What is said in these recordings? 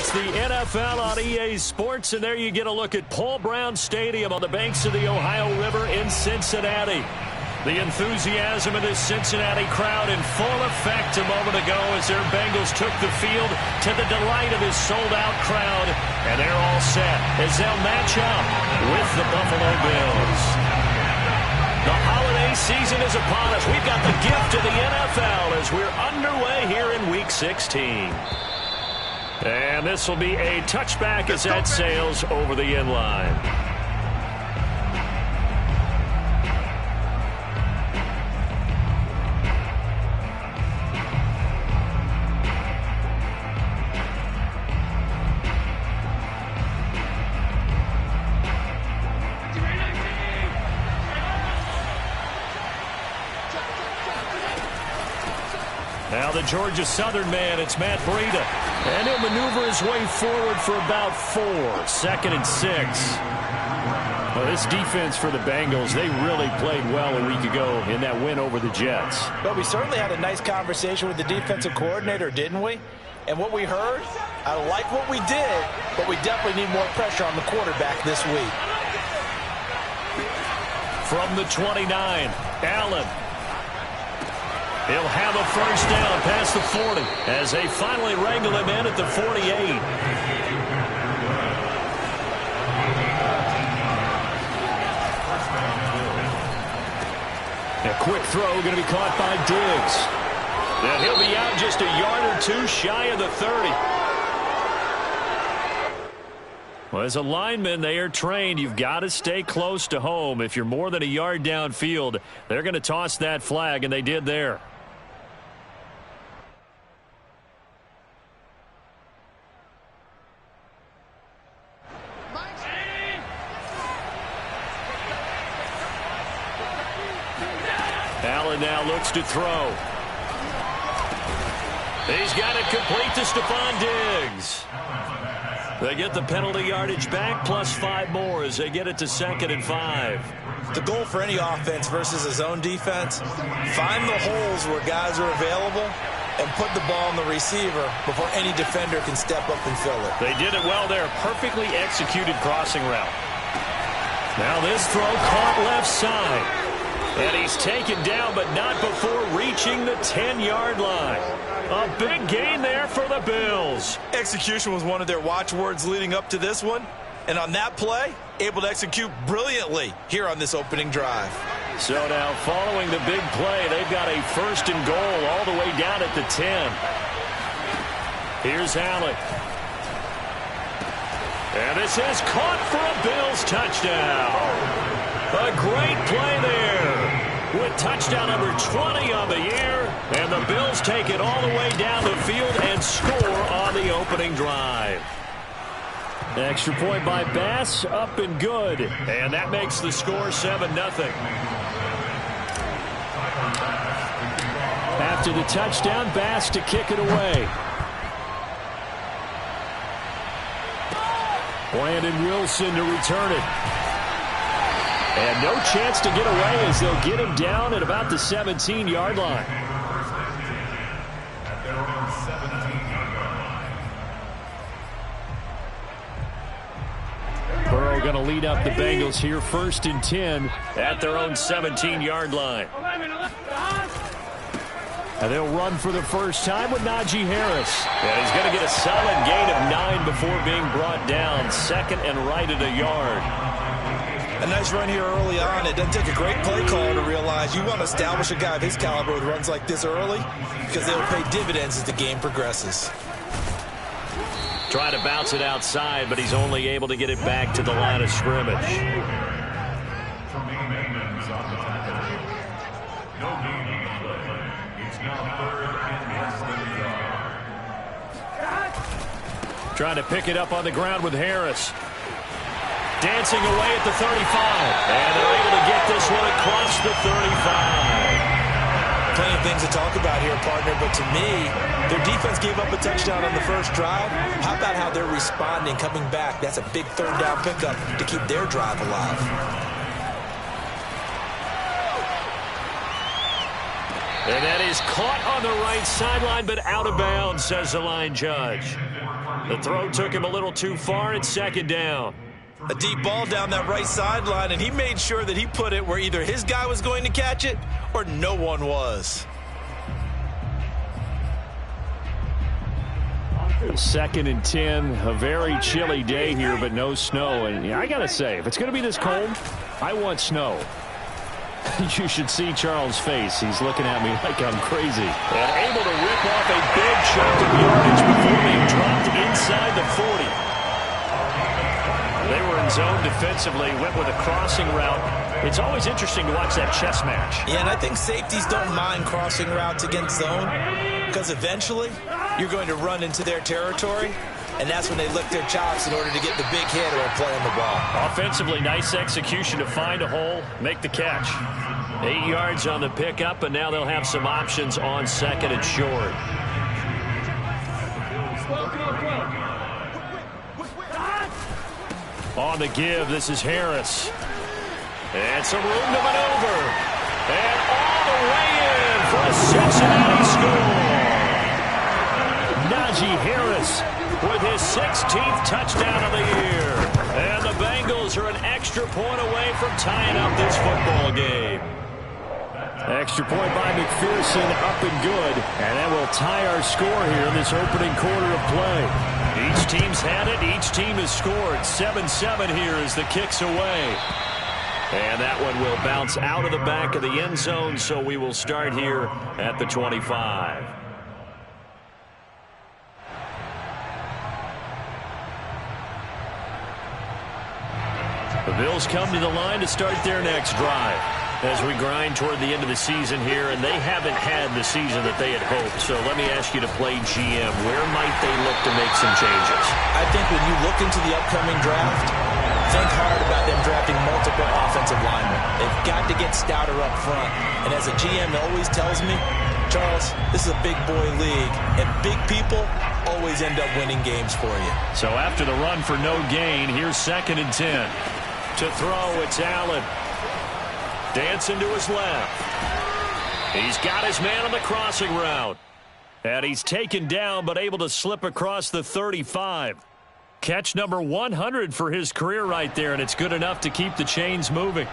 It's the NFL on EA Sports, and there you get a look at Paul Brown Stadium on the banks of the Ohio River in Cincinnati. The enthusiasm of this Cincinnati crowd in full effect a moment ago as their Bengals took the field to the delight of this sold-out crowd. And they're all set as they'll match up with the Buffalo Bills. The holiday season is upon us. We've got the gift of the NFL as we're underway here in Week 16. And this will be a touchback as that sails over the end line. Now the Georgia Southern man, it's Matt Breida. And he'll maneuver his way forward for about 4. 2nd and 6. Well, this defense for the Bengals, they really played well a week ago in that win over the Jets. But we certainly had a nice conversation with the defensive coordinator, didn't we? And what we heard, I like what we did, but we definitely need more pressure on the quarterback this week. From the 29, Allen. He'll have a first down past the 40 as they finally wrangle him in at the 48. A quick throw going to be caught by Diggs. And he'll be out just a yard or 2 shy of the 30. Well, as a lineman, they are trained. You've got to stay close to home. If you're more than a yard downfield, they're going to toss that flag, and they did there. Allen now looks to throw. He's got it complete to Stephon Diggs. They get the penalty yardage back, plus 5 more as they get it to 2nd and 5. The goal for any offense versus a zone defense, find the holes where guys are available and put the ball on the receiver before any defender can step up and fill it. They did it well there. Perfectly executed crossing route. Now this throw caught left side. And he's taken down, but not before reaching the 10-yard line. A big gain there for the Bills. Execution was one of their watchwords leading up to this one. And on that play, able to execute brilliantly here on this opening drive. So now following the big play, they've got a 1st and goal all the way down at the 10. Here's Allen. And this is caught for a Bills touchdown. A great play there with touchdown number 20 on the year. And the Bills take it all the way down the field and score on the opening drive. Extra point by Bass, up and good. And that makes the score 7-0. After the touchdown, Bass to kick it away. Brandon Wilson to return it. And no chance to get away as they'll get him down at about the 17-yard line. Burrow going to lead up the Bengals here, 1st and 10 at their own 17-yard line. And they'll run for the first time with Najee Harris. And he's going to get a solid gain of 9 before being brought down. 2nd and right at a yard. A nice run here early on. It doesn't take a great play caller to realize you want to establish a guy of his caliber with runs like this early because they will pay dividends as the game progresses. Trying to bounce it outside, but he's only able to get it back to the line of scrimmage. Trying to pick it up on the ground with Harris. Dancing away at the 35. And they're able to get this one across the 35. Plenty of things to talk about here, partner, but to me, their defense gave up a touchdown on the first drive. How about how they're responding, coming back? That's a big 3rd down pickup to keep their drive alive. And that is caught on the right sideline, but out of bounds, says the line judge. The throw took him a little too far. It's second down. A deep ball down that right sideline, and he made sure that he put it where either his guy was going to catch it or no one was. Second and 10, a very chilly day here, but no snow. And I got to say, if it's going to be this cold, I want snow. You should see Charles' face. He's looking at me like I'm crazy. And able to rip off a big chunk of yardage before being dropped inside the 40. They were in zone defensively, went with a crossing route. It's always interesting to watch that chess match. Yeah, and I think safeties don't mind crossing routes against zone because eventually you're going to run into their territory, and that's when they lick their chops in order to get the big hit or play on the ball. Offensively, nice execution to find a hole, make the catch. 8 yards on the pickup, and now they'll have some options on second and short. On the give, this is Harris. And some room to maneuver. And all the way in for a Cincinnati score. Najee Harris with his 16th touchdown of the year. And the Bengals are an extra point away from tying up this football game. Extra point by McPherson, up and good. And that will tie our score here in this opening quarter of play. Each team's had it. Each team has scored. 7-7 here as the kick's away. And that one will bounce out of the back of the end zone, so we will start here at the 25. The Bills come to the line to start their next drive as we grind toward the end of the season here, and they haven't had the season that they had hoped. So let me ask you to play GM. Where might they look to make some changes? I think when you look into the upcoming draft, think hard about them drafting multiple offensive linemen. They've got to get stouter up front. And as a GM always tells me, Charles, this is a big boy league, and big people always end up winning games for you. So after the run for no gain, here's second and 10. To throw, it's Allen. Dancing to his left. He's got his man on the crossing route. And he's taken down, but able to slip across the 35. Catch number 100 for his career right there, and it's good enough to keep the chains moving.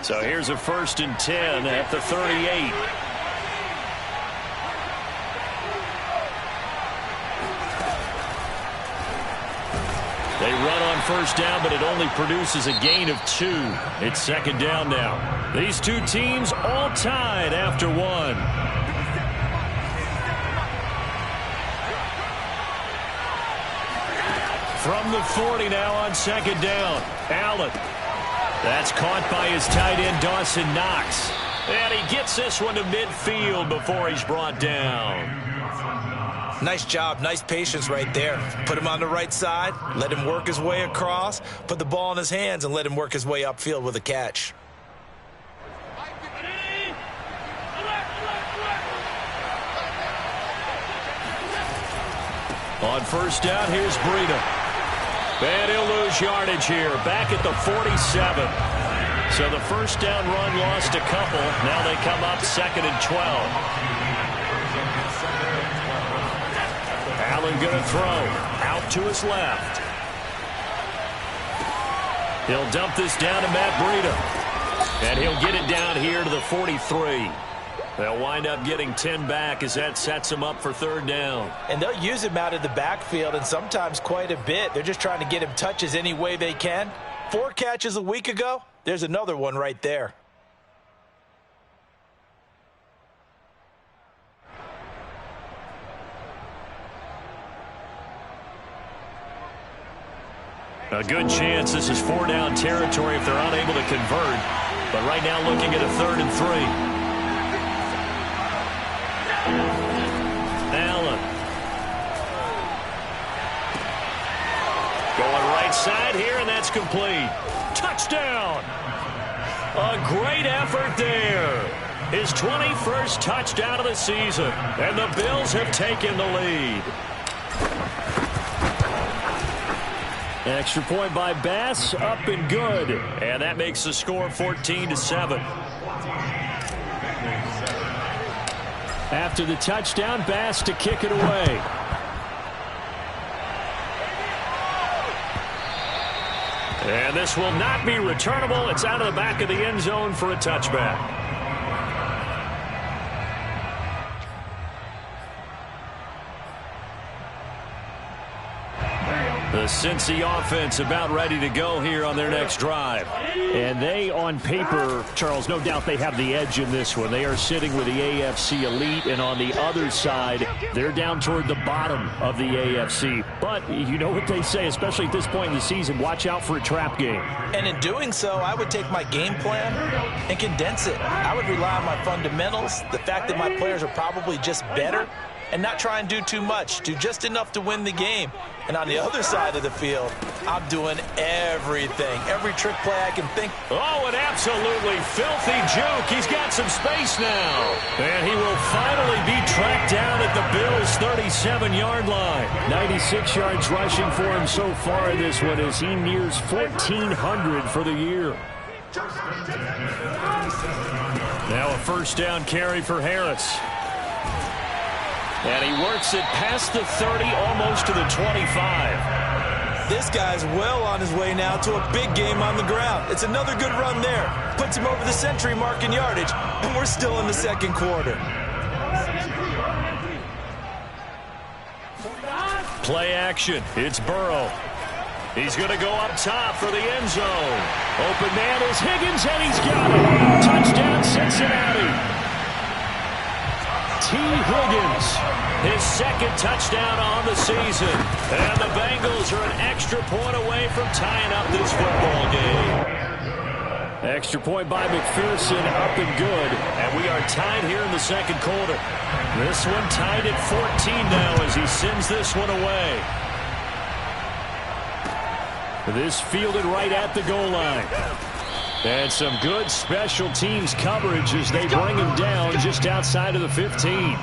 So here's a first and 10 at the 38. They run on first down, but it only produces a gain of 2. It's second down now. These two teams all tied after one. From the 40 now on second down. Allen. That's caught by his tight end, Dawson Knox. And he gets this one to midfield before he's brought down. Nice job, nice patience right there. Put him on the right side, let him work his way across, put the ball in his hands, and let him work his way upfield with a catch. On first down, here's Breida. And he'll lose yardage here, back at the 47. So the first down run lost a couple. Now they come up second and 12. Allen going to throw. Out to his left. He'll dump this down to Matt Breida. And he'll get it down here to the 43. They'll wind up getting 10 back as that sets them up for third down. And they'll use him out of the backfield, and sometimes quite a bit. They're just trying to get him touches any way they can. 4 catches a week ago. There's another one right there. A good chance this is 4-down territory if they're unable to convert. But right now looking at a 3rd and 3. Allen. Going right side here, and that's complete. Touchdown! A great effort there. His 21st touchdown of the season. And the Bills have taken the lead. Extra point by Bass, up and good. And that makes the score 14-7. After the touchdown, Bass to kick it away. And this will not be returnable. It's out of the back of the end zone for a touchback. The Cincy offense about ready to go here on their next drive. And they, on paper, Charles, no doubt they have the edge in this one. They are sitting with the AFC elite, and on the other side, they're down toward the bottom of the AFC. But you know what they say, especially at this point in the season, watch out for a trap game. And in doing so, I would take my game plan and condense it. I would rely on my fundamentals, the fact that my players are probably just better, and not try and do too much, do just enough to win the game. And on the other side of the field, I'm doing everything, every trick play I can think. Oh, an absolutely filthy juke. He's got some space now. And he will finally be tracked down at the Bills' 37-yard line. 96 yards rushing for him so far in this one as he nears 1,400 for the year. Now a first down carry for Harris. And he works it past the 30, almost to the 25. This guy's well on his way now to a big game on the ground. It's another good run there. Puts him over the century mark in yardage, and we're still in the second quarter. Play action. It's Burrow. He's going to go up top for the end zone. Open man is Higgins, and he's got it. Touchdown, Cincinnati. T. Higgins, his second touchdown on the season. And the Bengals are an extra point away from tying up this football game. Extra point by McPherson, up and good. And we are tied here in the second quarter. This one tied at 14 now as he sends this one away. This fielded right at the goal line. And some good special teams coverage as they bring him down just outside of the 15.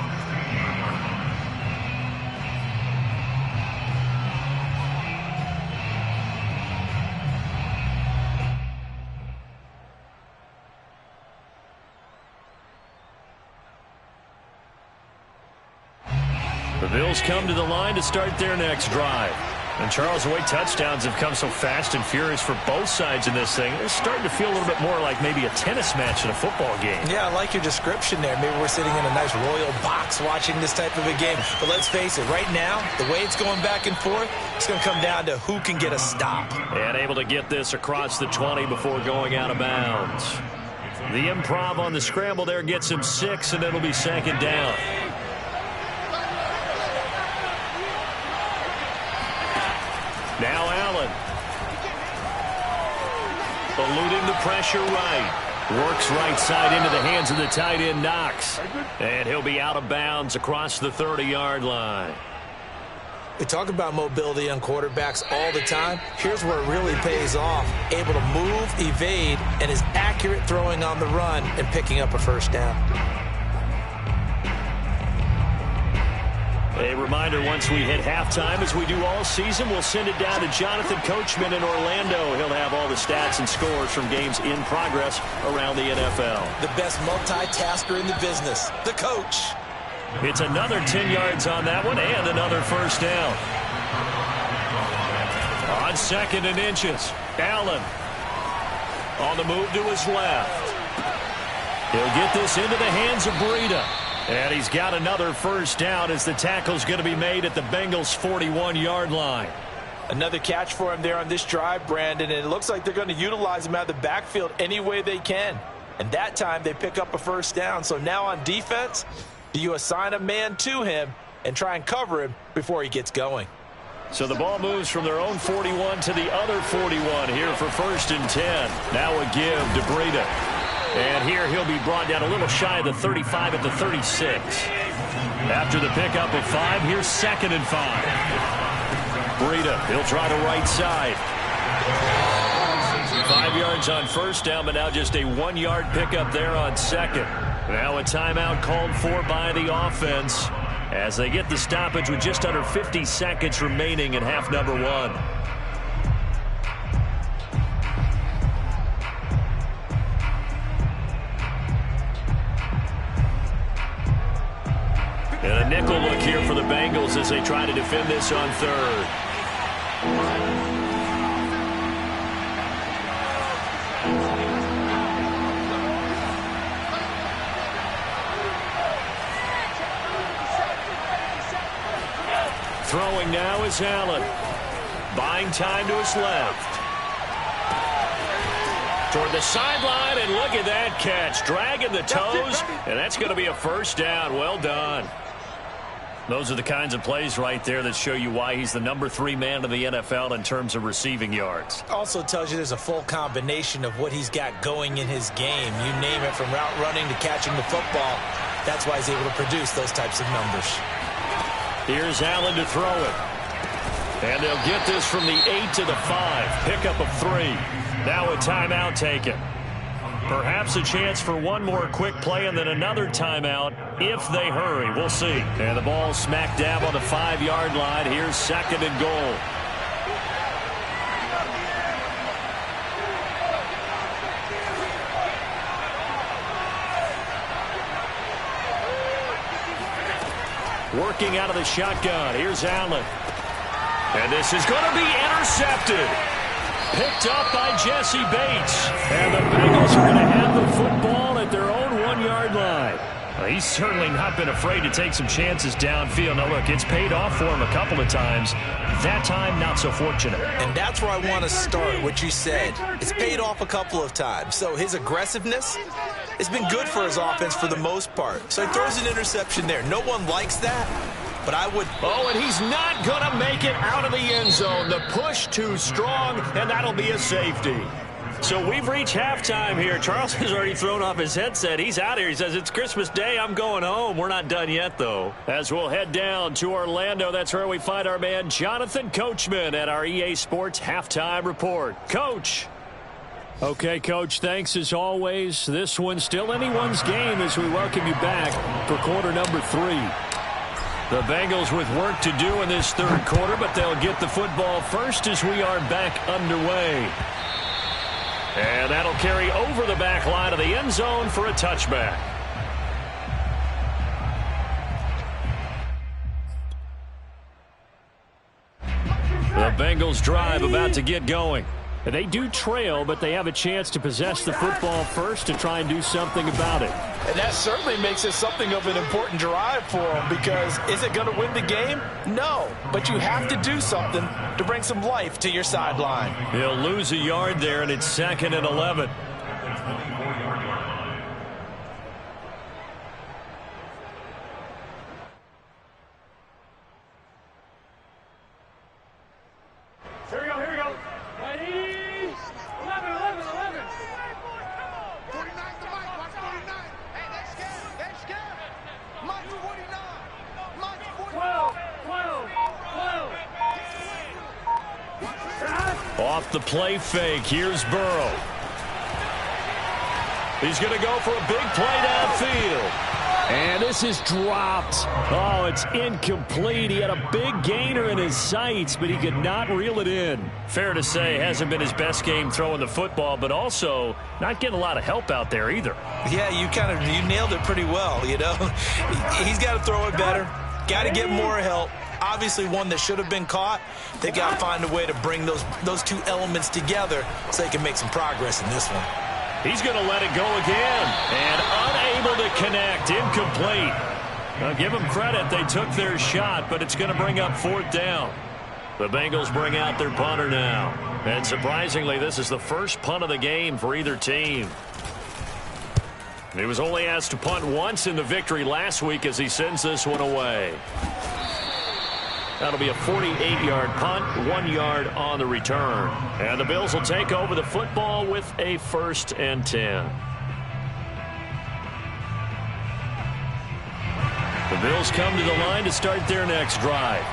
The Bills come to the line to start their next drive. And Charles, the way touchdowns have come so fast and furious for both sides in this thing, it's starting to feel a little bit more like maybe a tennis match in a football game. Yeah, I like your description there. Maybe we're sitting in a nice royal box watching this type of a game. But let's face it, right now, the way it's going back and forth, it's going to come down to who can get a stop. And able to get this across the 20 before going out of bounds. The improv on the scramble there gets him 6, and it'll be second down. Now Allen. Eluding the pressure right. Works right side into the hands of the tight end Knox. And he'll be out of bounds across the 30-yard line. We talk about mobility on quarterbacks all the time. Here's where it really pays off. Able to move, evade, and is accurate throwing on the run and picking up a first down. A reminder, once we hit halftime, as we do all season, we'll send it down to Jonathan Coachman in Orlando. He'll have all the stats and scores from games in progress around the NFL. The best multitasker in the business, the coach. It's another 10 yards on that one and another first down. On second and inches, Allen on the move to his left. He'll get this into the hands of Breida. And he's got another first down as the tackle's going to be made at the Bengals' 41-yard line. Another catch for him there on this drive, Brandon, and it looks like they're going to utilize him out of the backfield any way they can. And that time they pick up a first down. So now on defense, do you assign a man to him and try and cover him before he gets going? So the ball moves from their own 41 to the other 41 here for first and 10. Now a give to Breida. And here he'll be brought down a little shy of the 35 at the 36. After the pickup of 5, here's second and 5. Breida, he'll try the right side. 5 yards on first down, but now just a 1-yard pickup there on second. Now a timeout called for by the offense as they get the stoppage with just under 50 seconds remaining in half number 1. And a nickel look here for the Bengals as they try to defend this on third. Throwing now is Allen. Buying time to his left. Toward the sideline, and look at that catch. Dragging the toes, and that's going to be a first down. Well done. Those are the kinds of plays right there that show you why he's the number 3 man in the NFL in terms of receiving yards. Also tells you there's a full combination of what he's got going in his game. You name it, from route running to catching the football. That's why he's able to produce those types of numbers. Here's Allen to throw it. And they'll get this from the 8 to the 5. Pickup of 3. Now a timeout taken. Perhaps a chance for one more quick play and then another timeout if they hurry. We'll see. And the ball smack dab on the 5-yard line. Here's 2nd and goal. Working out of the shotgun. Here's Allen. And this is going to be intercepted. Picked up by Jesse Bates. And the Bengals are going to have the football at their own 1-yard line. Well, he's certainly not been afraid to take some chances downfield. Now, look, it's paid off for him a couple of times. That time, not so fortunate. And that's where I want to start, what you said. It's paid off a couple of times. So his aggressiveness has been good for his offense for the most part. So he throws an interception there. No one likes that. But I would... Oh, and he's not going to make it out of the end zone. The push too strong, and that'll be a safety. So we've reached halftime here. Charles has already thrown off his headset. He's out here. He says, it's Christmas Day. I'm going home. We're not done yet, though. As we'll head down to Orlando, that's where we find our man Jonathan Coachman at our EA Sports Halftime Report. Coach. Okay, Coach, thanks as always. This one's still anyone's game as we welcome you back for quarter number 3. The Bengals with work to do in this third quarter, but they'll get the football first as we are back underway. And that'll carry over the back line of the end zone for a touchback. The Bengals drive about to get going. They do trail, but they have a chance to possess the football first to try and do something about it. And that certainly makes it something of an important drive for them, because is it going to win the game? No, but you have to do something to bring some life to your sideline. He'll lose a yard there, and it's 2nd and 11. Here we go. Ready? 11. 49 to Mike. Watch 49. Hey, they're scared. Mike 49. Mike 49. 12. Off the play fake. Here's Burrow. He's going to go for a big play downfield. And this is dropped. Oh, it's incomplete. He had a big gainer in his sights, but he could not reel it in. Fair to say, hasn't been his best game throwing the football, but also not getting a lot of help out there either. Yeah, you nailed it pretty well, you know. He's got to throw it better. Got to get more help. Obviously one that should have been caught. They got to find a way to bring those two elements together so they can make some progress in this one. He's going to let it go again. And unable to connect. Incomplete. Now, give them credit. They took their shot, but it's going to bring up 4th down. The Bengals bring out their punter now. And surprisingly, this is the first punt of the game for either team. He was only asked to punt once in the victory last week as he sends this one away. That'll be a 48-yard punt, 1 yard on the return. And the Bills will take over the football with a 1st and 10. The Bills come to the line to start their next drive.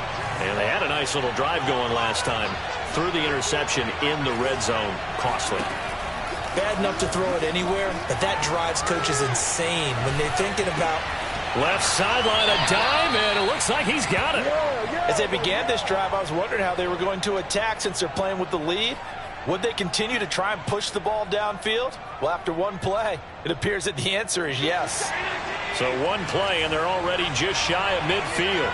And they had a nice little drive going last time. Threw the interception in the red zone. Costly. Bad enough to throw it anywhere, but that drives coaches insane when they're thinking about... Left sideline, a dive, and it looks like he's got it. As they began this drive, I was wondering how they were going to attack since they're playing with the lead. Would they continue to try and push the ball downfield? Well, after one play, it appears that the answer is yes. So one play, and they're already just shy of midfield.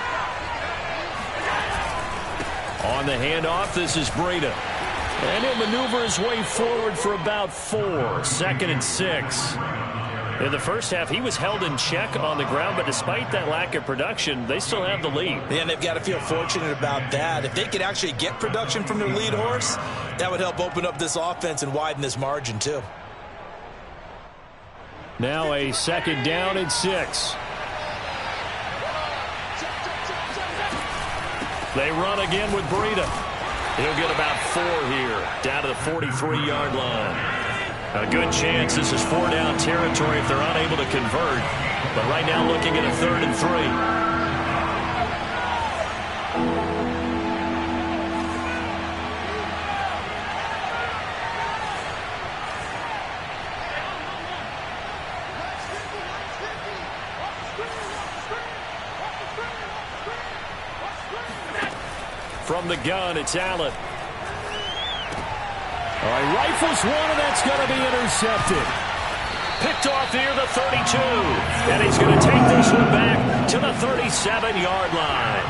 On the handoff, this is Breida. And he'll maneuver his way forward for about 4. 2nd and 6. In the first half, he was held in check on the ground, but despite that lack of production, they still have the lead. Yeah, and they've got to feel fortunate about that. If they could actually get production from their lead horse, that would help open up this offense and widen this margin too. Now a 2nd down and 6. They run again with Breida. He'll get about 4 here, down to the 43-yard line. A good chance this is 4-down territory if they're unable to convert. But right now looking at a 3rd and 3. From the gun, it's Allen. All right, rifles one, and that's going to be intercepted. Picked off near the 32. And he's going to take this one back to the 37-yard line.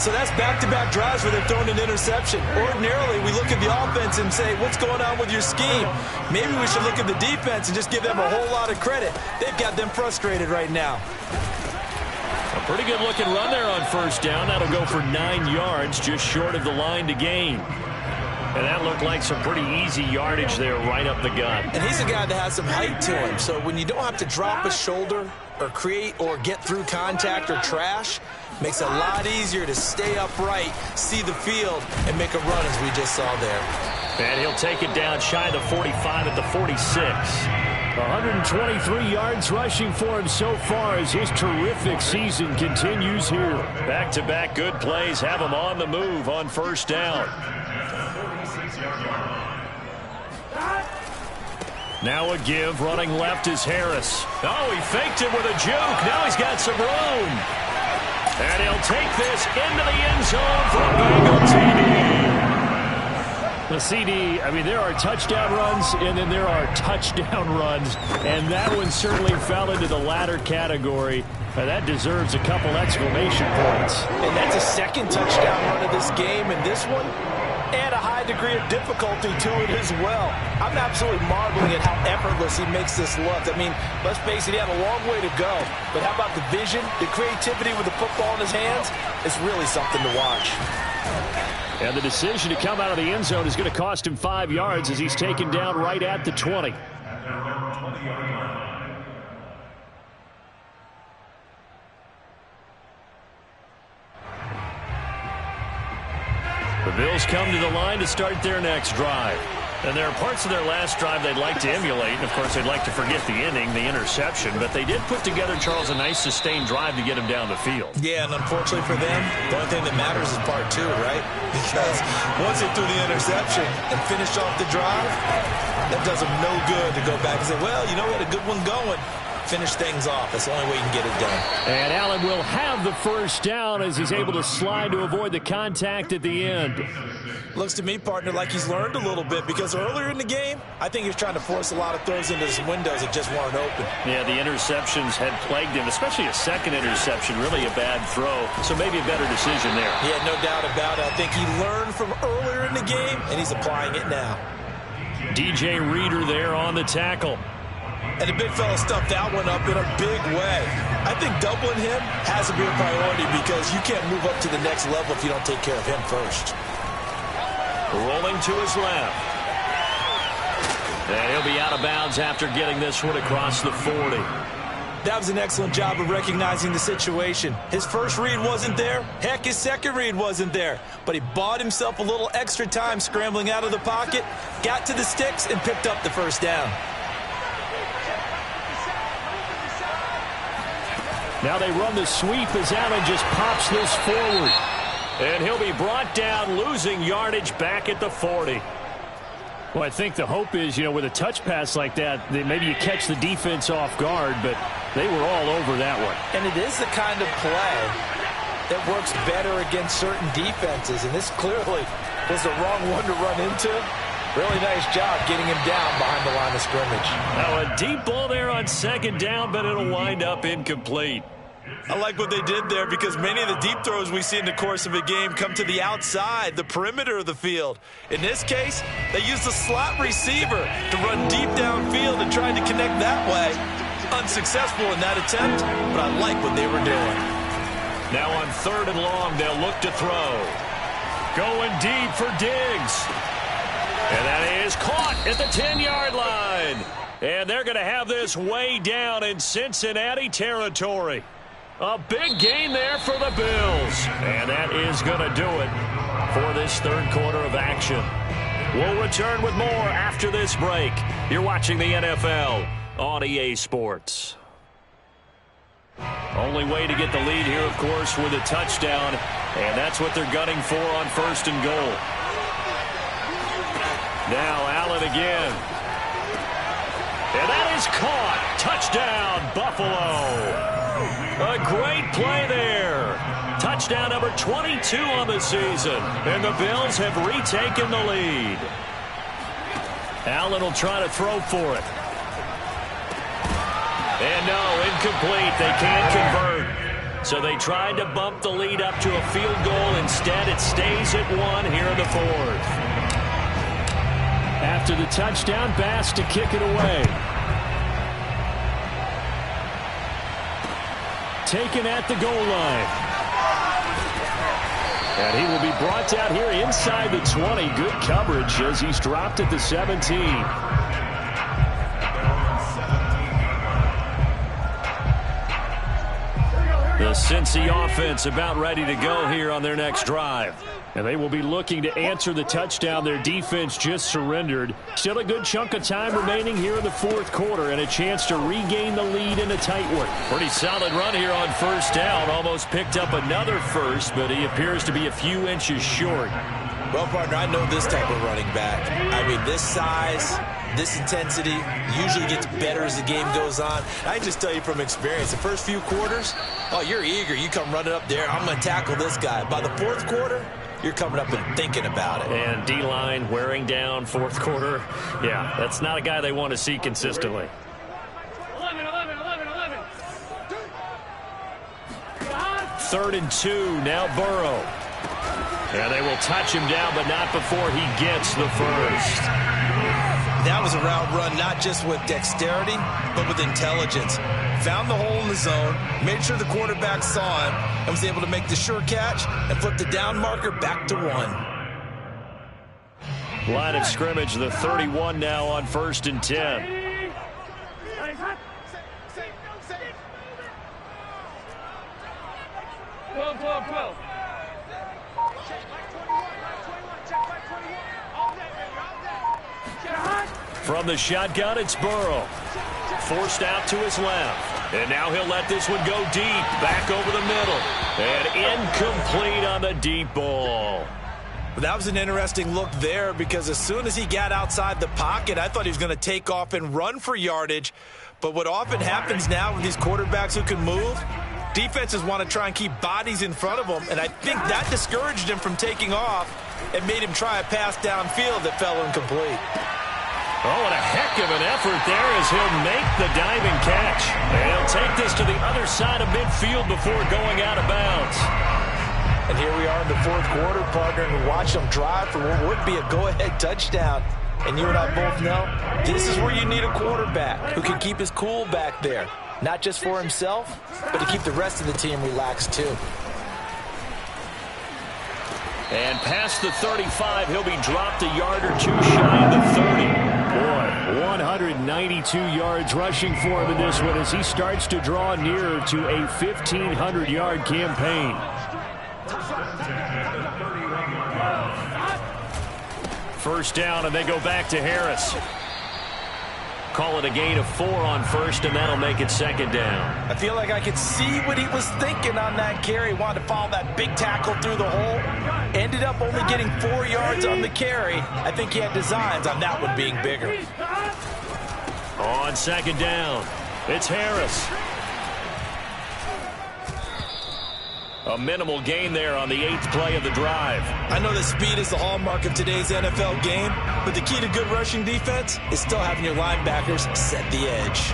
So that's back-to-back drives where they're throwing an interception. Ordinarily, we look at the offense and say, what's going on with your scheme? Maybe we should look at the defense and just give them a whole lot of credit. They've got them frustrated right now. A pretty good-looking run there on 1st down. That'll go for 9 yards, just short of the line to gain. And that looked like some pretty easy yardage there right up the gut. And he's a guy that has some height to him. So when you don't have to drop a shoulder or create or get through contact or trash, makes it a lot easier to stay upright, see the field, and make a run as we just saw there. And he'll take it down shy of the 45 at the 46. 123 yards rushing for him so far as his terrific season continues here. Back-to-back good plays have him on the move on 1st down. Now a give, running left is Harris. Oh, he faked it with a juke. Now he's got some room. And he'll take this into the end zone for a Bengal TD. The CD, I mean, there are touchdown runs, and then there are touchdown runs, and that one certainly fell into the latter category. That deserves a couple exclamation points. And that's a 2nd touchdown run of this game, and this one, and a high degree of difficulty to it as well. I'm absolutely marveling at how effortless he makes this look. I mean, let's face it, he had a long way to go. But how about the vision, the creativity with the football in his hands? It's really something to watch. And the decision to come out of the end zone is going to cost him 5 yards as he's taken down right at the 20. The Bills come to the line to start their next drive. And there are parts of their last drive they'd like to emulate. And, of course, they'd like to forget the ending, the interception. But they did put together, Charles, a nice sustained drive to get him down the field. Yeah, and unfortunately for them, the only thing that matters is part 2, right? Because once they threw the interception and finished off the drive, that does them no good to go back and say, well, you know, we had a good one going. Finish things off. That's the only way you can get it done. And Allen will have the 1st down as he's able to slide to avoid the contact at the end. Looks to me, partner, like he's learned a little bit because earlier in the game, I think he was trying to force a lot of throws into some windows that just weren't open. Yeah, the interceptions had plagued him, especially a 2nd interception, really a bad throw. So maybe a better decision there. Yeah, no doubt about it. I think he learned from earlier in the game, and he's applying it now. DJ Reader there on the tackle. And the big fella stuffed that one up in a big way. I think doubling him has to be a priority because you can't move up to the next level if you don't take care of him first. Rolling to his left. And he'll be out of bounds after getting this one across the 40. That was an excellent job of recognizing the situation. His first read wasn't there. Heck, his second read wasn't there. But he bought himself a little extra time scrambling out of the pocket, got to the sticks, and picked up the 1st down. Now they run the sweep as Allen just pops this forward. And he'll be brought down, losing yardage back at the 40. Well, I think the hope is, you know, with a touch pass like that, maybe you catch the defense off guard, but they were all over that one. And it is the kind of play that works better against certain defenses, and this clearly was the wrong one to run into. Really nice job getting him down behind the line of scrimmage. Now a deep ball there on second down, but it'll wind up incomplete. I like what they did there because many of the deep throws we see in the course of a game come to the outside, the perimeter of the field. In this case, they used the slot receiver to run deep downfield and tried to connect that way. Unsuccessful in that attempt, but I like what they were doing. Now on 3rd and long, they'll look to throw. Going deep for Diggs. And that is caught at the 10-yard line. And they're going to have this way down in Cincinnati territory. A big gain there for the Bills. And that is going to do it for this third quarter of action. We'll return with more after this break. You're watching the NFL on EA Sports. Only way to get the lead here, of course, with a touchdown. And that's what they're gunning for on 1st and goal. Now Allen again. And that is caught. Touchdown, Buffalo. A great play there. Touchdown number 22 on the season. And the Bills have retaken the lead. Allen will try to throw for it. And no, incomplete. They can't convert. So they tried to bump the lead up to a field goal. Instead, it stays at 1 here in the 4th. After the touchdown, Bass to kick it away. Taken at the goal line. And he will be brought down here inside the 20. Good coverage as he's dropped at the 17. The Cincy offense about ready to go here on their next drive. And they will be looking to answer the touchdown their defense just surrendered. Still a good chunk of time remaining here in the 4th quarter and a chance to regain the lead in a tight one. Pretty solid run here on 1st down. Almost picked up another first, but he appears to be a few inches short. Well, partner, I know this type of running back. I mean, this size, this intensity usually gets better as the game goes on. I can just tell you from experience, the first few quarters, oh, you're eager. You come running up there. I'm going to tackle this guy. By the 4th quarter, you're coming up and thinking about it. And D-line wearing down 4th quarter. Yeah, that's not a guy they want to see consistently. 11. 3rd and 2, now Burrow. And they will touch him down, but not before he gets the first. That was a route run, not just with dexterity, but with intelligence. Found the hole in the zone, made sure the quarterback saw him, and was able to make the sure catch and flip the down marker back to 1. Line of scrimmage, the 31 now on 1st and 10. Go. From the shotgun, it's Burrow. Forced out to his left. And now he'll let this one go deep. Back over the middle. And incomplete on the deep ball. But that was an interesting look there because as soon as he got outside the pocket, I thought he was going to take off and run for yardage. But what often happens now with these quarterbacks who can move, defenses want to try and keep bodies in front of them. And I think that discouraged him from taking off and made him try a pass downfield that fell incomplete. Oh, and a heck of an effort there as he'll make the diving catch. And he'll take this to the other side of midfield before going out of bounds. And here we are in the 4th quarter, partner, and watch them drive for what would be a go-ahead touchdown. And you and I both know this is where you need a quarterback who can keep his cool back there. Not just for himself, but to keep the rest of the team relaxed too. And past the 35, he'll be dropped a yard or two shy of the 30. Boy, 192 yards rushing for him in this one as he starts to draw nearer to a 1,500-yard campaign. First down, and they go back to Harris. Call it a gain of 4 on 1st, and that'll make it 2nd down. I feel like I could see what he was thinking on that carry. Wanted to follow that big tackle through the hole. Ended up only getting 4 yards on the carry. I think he had designs on that one being bigger. On 2nd down, it's Harris. A minimal gain there on the 8th play of the drive. I know that speed is the hallmark of today's NFL game, but the key to good rushing defense is still having your linebackers set the edge.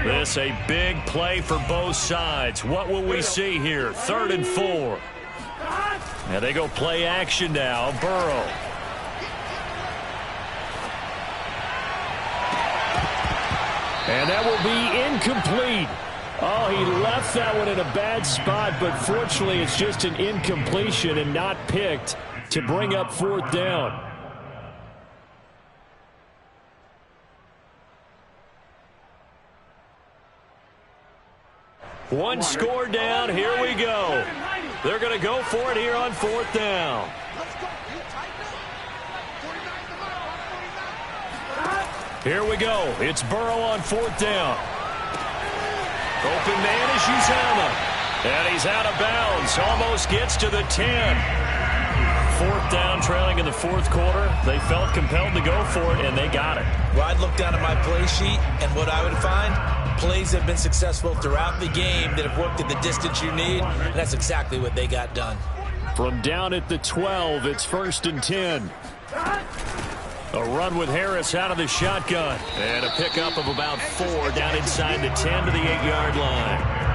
This a big play for both sides. What will we see here? 3rd and 4. Now they go play action now. Burrow. And that will be incomplete. Oh, he left that one in a bad spot, but fortunately it's just an incompletion and not picked to bring up 4th down. One score down. Here we go. They're going to go for it here on 4th down. Here we go. It's Burrow on 4th down. Open man is Uzomah. And he's out of bounds. Almost gets to the 10. 4th down, trailing in the 4th quarter. They felt compelled to go for it, and they got it. Well, I'd look down at my play sheet, and what I would find, plays have been successful throughout the game that have worked at the distance you need, and that's exactly what they got done. From down at the 12, it's 1st and 10. A run with Harris out of the shotgun. And a pickup of about 4 down inside the 10 to the 8-yard line.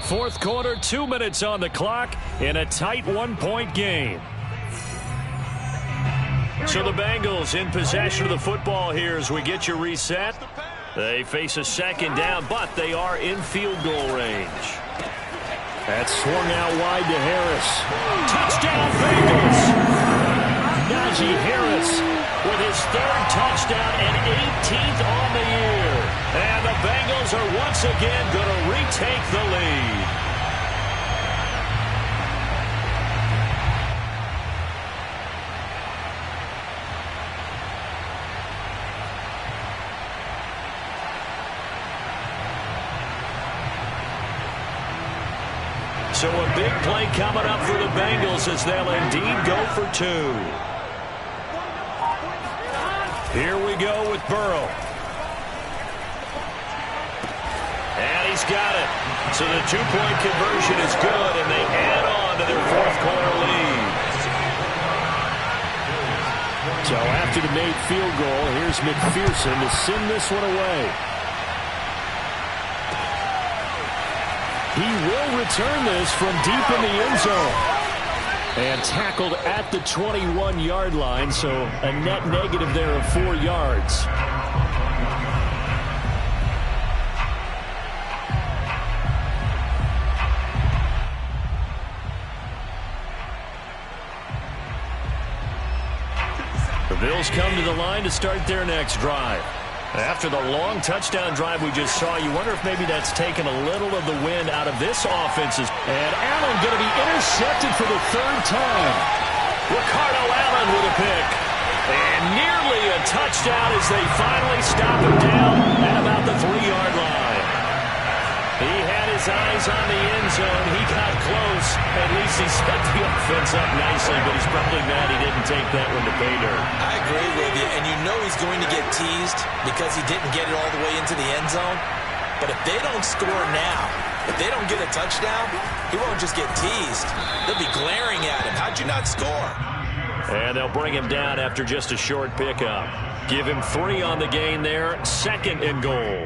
Fourth quarter, 2 minutes on the clock in a tight 1-point game. So the Bengals in possession of the football here as we get you reset. They face a 2nd down, but they are in field goal range. That's swung out wide to Harris. Touchdown, Bengals! Najee Harris with his 3rd touchdown and 18th on the year. And the Bengals are once again going to retake the lead. So a big play coming up for the Bengals as they'll indeed go for 2. Here we go with Burrow. And he's got it. So the 2-point conversion is good, and they add on to their 4th quarter lead. So after the made field goal, here's McPherson to send this one away. He will return this from deep in the end zone. And tackled at the 21-yard line, so a net negative there of 4 yards. The Bills come to the line to start their next drive. After the long touchdown drive we just saw, you wonder if maybe that's taken a little of the wind out of this offense. And Allen going to be intercepted for the 3rd time. Ricardo Allen with a pick. And nearly a touchdown as they finally stop him down at about the 3-yard line. He had his eyes on the end zone. He got close. At least he set the offense up nicely, but he's probably mad he didn't take that one to pay dirt. I agree with you, and you know he's going to get teased because he didn't get it all the way into the end zone. But if they don't score now, if they don't get a touchdown, he won't just get teased. They'll be glaring at him. How'd you not score? And they'll bring him down after just a short pickup. Give him 3 on the gain there. 2nd and goal.